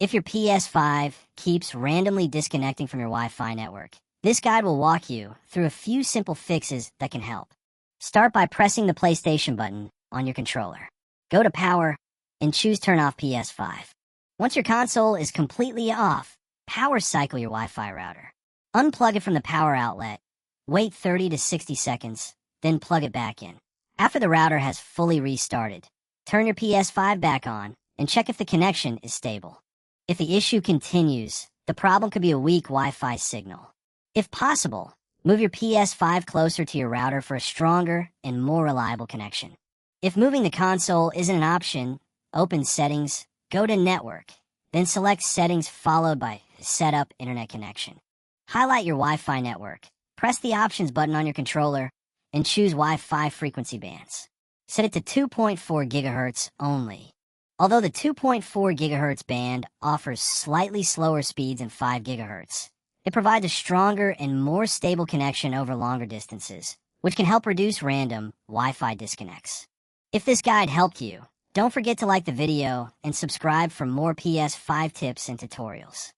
If your PS5 keeps randomly disconnecting from your Wi-Fi network, this guide will walk you through a few simple fixes that can help. Start by pressing the PlayStation button on your controller. Go to Power and choose Turn off PS5. Once your console is completely off, power cycle your Wi-Fi router. Unplug it from the power outlet, wait 30 to 60 seconds, then plug it back in. After the router has fully restarted, turn your PS5 back on and check if the connection is stable. If the issue continues, the problem could be a weak Wi-Fi signal. If possible, move your PS5 closer to your router for a stronger and more reliable connection. If moving the console isn't an option, open Settings, go to Network, then select Settings followed by Set up Internet Connection. Highlight your Wi-Fi network, press the Options button on your controller, and choose Wi-Fi frequency bands. Set it to 2.4 GHz only. Although the 2.4 GHz band offers slightly slower speeds than 5 GHz, it provides a stronger and more stable connection over longer distances, which can help reduce random Wi-Fi disconnects. If this guide helped you, don't forget to like the video and subscribe for more PS5 tips and tutorials.